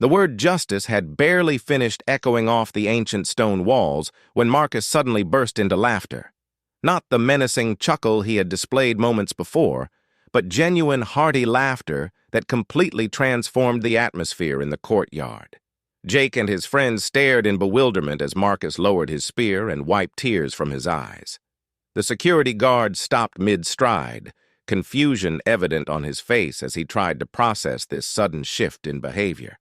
The word justice had barely finished echoing off the ancient stone walls when Marcus suddenly burst into laughter. Not the menacing chuckle he had displayed moments before, but genuine hearty laughter that completely transformed the atmosphere in the courtyard. Jake and his friends stared in bewilderment as Marcus lowered his spear and wiped tears from his eyes. The security guard stopped mid-stride, confusion evident on his face as he tried to process this sudden shift in behavior.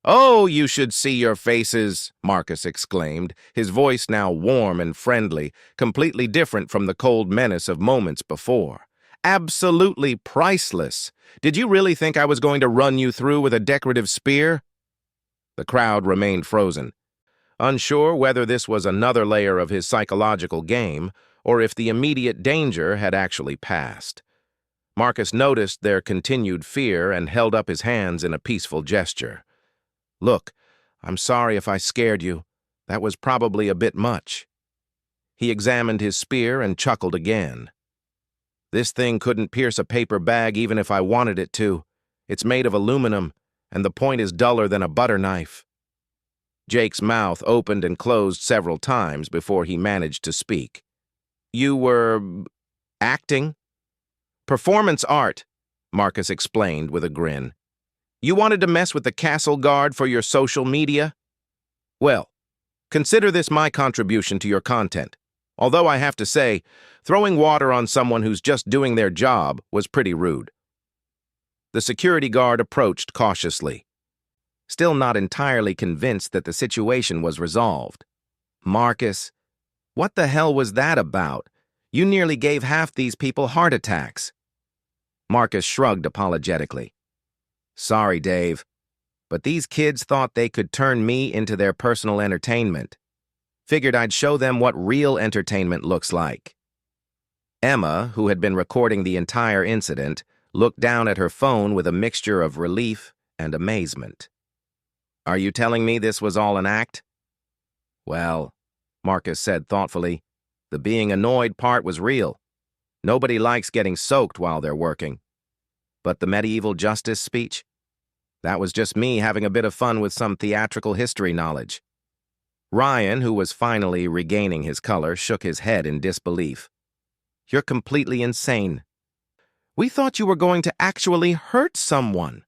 "Oh, you should see your faces," Marcus exclaimed, his voice now warm and friendly, completely different from the cold menace of moments before. "Absolutely priceless. Did you really think I was going to run you through with a decorative spear?" The crowd remained frozen, unsure whether this was another layer of his psychological game or if the immediate danger had actually passed. Marcus noticed their continued fear and held up his hands in a peaceful gesture. "Look, I'm sorry if I scared you. That was probably a bit much." He examined his spear and chuckled again. "This thing couldn't pierce a paper bag even if I wanted it to. It's made of aluminum, and the point is duller than a butter knife." Jake's mouth opened and closed several times before he managed to speak. "You were acting?" "Performance art," Marcus explained with a grin. "You wanted to mess with the castle guard for your social media? Well, consider this my contribution to your content. Although I have to say, throwing water on someone who's just doing their job was pretty rude." The security guard approached cautiously, still not entirely convinced that the situation was resolved. "Marcus, what the hell was that about? You nearly gave half these people heart attacks." Marcus shrugged apologetically. "Sorry, Dave, but these kids thought they could turn me into their personal entertainment. Figured I'd show them what real entertainment looks like." Emma, who had been recording the entire incident, looked down at her phone with a mixture of relief and amazement. "Are you telling me this was all an act?" "Well," Marcus said thoughtfully, "the being annoyed part was real. Nobody likes getting soaked while they're working. But the medieval justice speech? That was just me having a bit of fun with some theatrical history knowledge." Ryan, who was finally regaining his color, shook his head in disbelief. "You're completely insane. We thought you were going to actually hurt someone."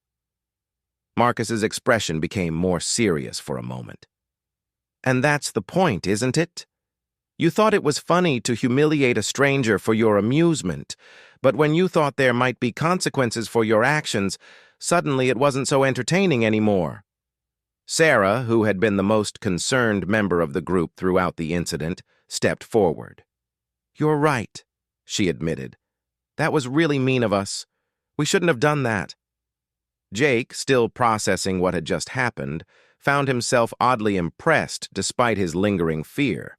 Marcus's expression became more serious for a moment. "And that's the point, isn't it? You thought it was funny to humiliate a stranger for your amusement, but when you thought there might be consequences for your actions, suddenly it wasn't so entertaining anymore." Sarah, who had been the most concerned member of the group throughout the incident, stepped forward. "You're right," she admitted. "That was really mean of us. We shouldn't have done that." Jake, still processing what had just happened, found himself oddly impressed despite his lingering fear.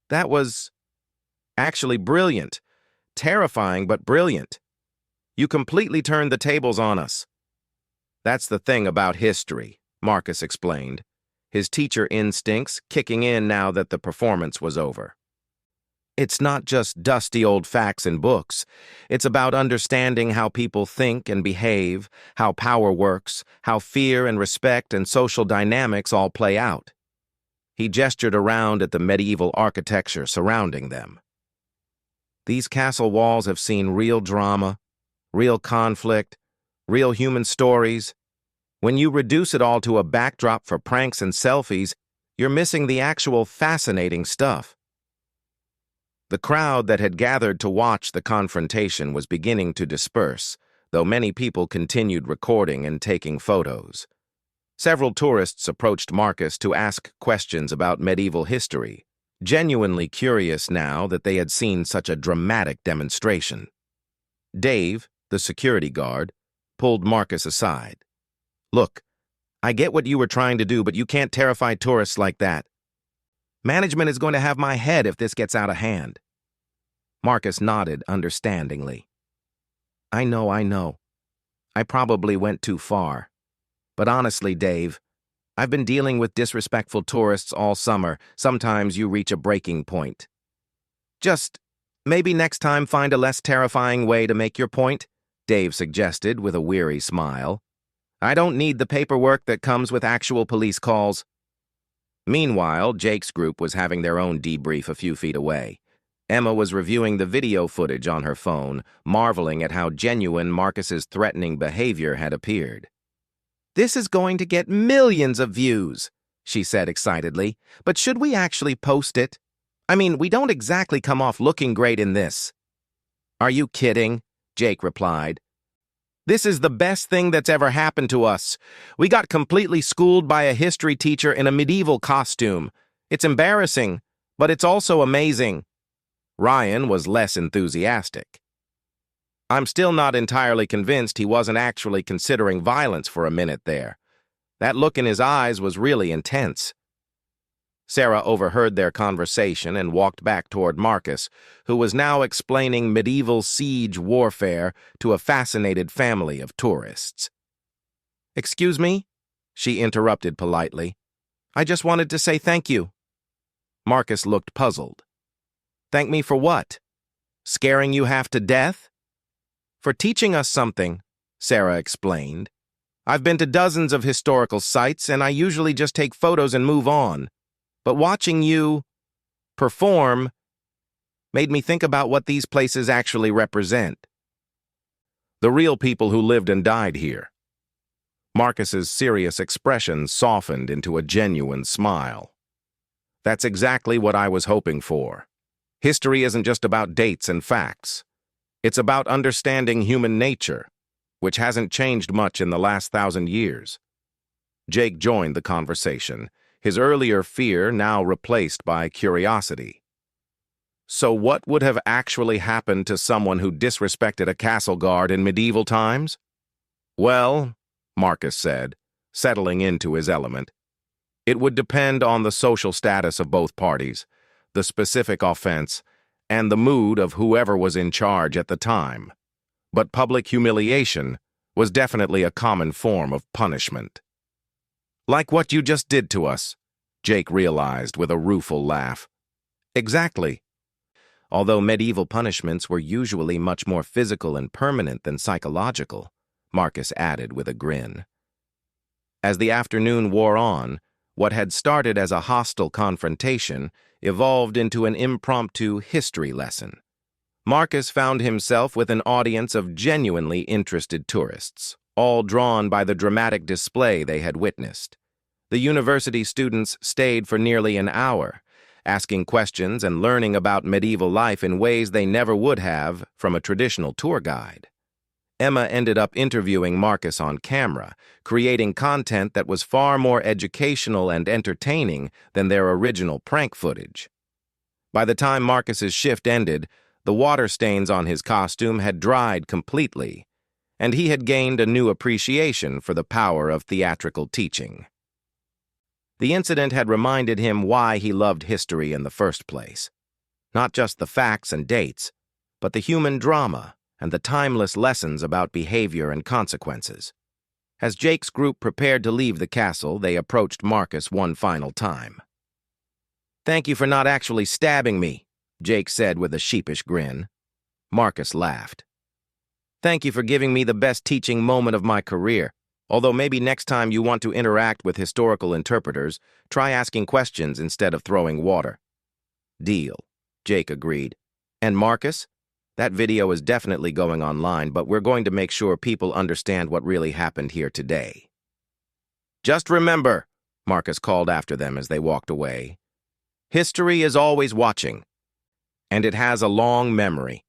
"That was actually brilliant. Terrifying, but brilliant. You completely turned the tables on us." "That's the thing about history," Marcus explained, his teacher instincts kicking in now that the performance was over. "It's not just dusty old facts and books. It's about understanding how people think and behave, how power works, how fear and respect and social dynamics all play out." He gestured around at the medieval architecture surrounding them. "These castle walls have seen real drama, real conflict, real human stories. When you reduce it all to a backdrop for pranks and selfies, you're missing the actual fascinating stuff." The crowd that had gathered to watch the confrontation was beginning to disperse, though many people continued recording and taking photos. Several tourists approached Marcus to ask questions about medieval history, genuinely curious now that they had seen such a dramatic demonstration. Dave, the security guard, pulled Marcus aside. "Look, I get what you were trying to do, but you can't terrify tourists like that. Management is going to have my head if this gets out of hand." Marcus nodded understandingly. I know. I probably went too far. But honestly, Dave, I've been dealing with disrespectful tourists all summer. Sometimes you reach a breaking point. Just maybe next time find a less terrifying way to make your point," Dave suggested with a weary smile. I don't need the paperwork that comes with actual police calls. Meanwhile, Jake's group was having their own debrief a few feet away. Emma was reviewing the video footage on her phone, marveling at how genuine Marcus's threatening behavior had appeared. "This is going to get millions of views," she said excitedly. "But should we actually post it? I mean, we don't exactly come off looking great in this." "Are you kidding?" Jake replied. "This is the best thing that's ever happened to us. We got completely schooled by a history teacher in a medieval costume. It's embarrassing, but it's also amazing." Ryan was less enthusiastic. "I'm still not entirely convinced he wasn't actually considering violence for a minute there. That look in his eyes was really intense." Sarah overheard their conversation and walked back toward Marcus, who was now explaining medieval siege warfare to a fascinated family of tourists. "Excuse me?" she interrupted politely. "I just wanted to say thank you." Marcus looked puzzled. "Thank me for what? Scaring you half to death?" "For teaching us something," Sarah explained. "I've been to dozens of historical sites, and I usually just take photos and move on. But watching you perform made me think about what these places actually represent. The real people who lived and died here." Marcus's serious expression softened into a genuine smile. "That's exactly what I was hoping for. History isn't just about dates and facts. It's about understanding human nature, which hasn't changed much in the last 1,000 years. Jake joined the conversation, his earlier fear now replaced by curiosity. "So what would have actually happened to someone who disrespected a castle guard in medieval times?" "Well," Marcus said, settling into his element, "it would depend on the social status of both parties, the specific offense, and the mood of whoever was in charge at the time. But public humiliation was definitely a common form of punishment." "Like what you just did to us," Jake realized with a rueful laugh. "Exactly. Although medieval punishments were usually much more physical and permanent than psychological," Marcus added with a grin. As the afternoon wore on, what had started as a hostile confrontation evolved into an impromptu history lesson. Marcus found himself with an audience of genuinely interested tourists, all drawn by the dramatic display they had witnessed. The university students stayed for nearly an hour, asking questions and learning about medieval life in ways they never would have from a traditional tour guide. Emma ended up interviewing Marcus on camera, creating content that was far more educational and entertaining than their original prank footage. By the time Marcus's shift ended, the water stains on his costume had dried completely, and he had gained a new appreciation for the power of theatrical teaching. The incident had reminded him why he loved history in the first place. Not just the facts and dates, but the human drama and the timeless lessons about behavior and consequences. As Jake's group prepared to leave the castle, they approached Marcus one final time. "Thank you for not actually stabbing me," Jake said with a sheepish grin. Marcus laughed. "Thank you for giving me the best teaching moment of my career. Although maybe next time you want to interact with historical interpreters, try asking questions instead of throwing water." "Deal," Jake agreed. "And Marcus? That video is definitely going online, but we're going to make sure people understand what really happened here today." "Just remember," Marcus called after them as they walked away, "history is always watching, and it has a long memory."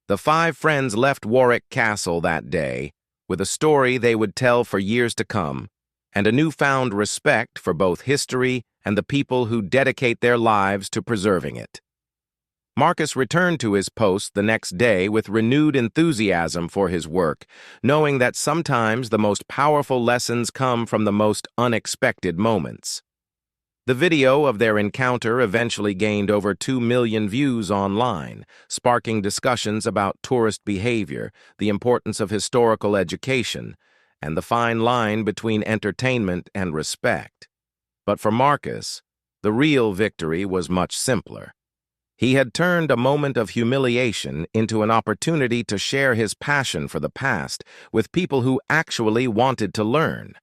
The five friends left Warwick Castle that day with a story they would tell for years to come, and a newfound respect for both history and the people who dedicate their lives to preserving it. Marcus returned to his post the next day with renewed enthusiasm for his work, knowing that sometimes the most powerful lessons come from the most unexpected moments. The video of their encounter eventually gained over 2 million views online, sparking discussions about tourist behavior, the importance of historical education, and the fine line between entertainment and respect. But for Marcus, the real victory was much simpler. He had turned a moment of humiliation into an opportunity to share his passion for the past with people who actually wanted to learn.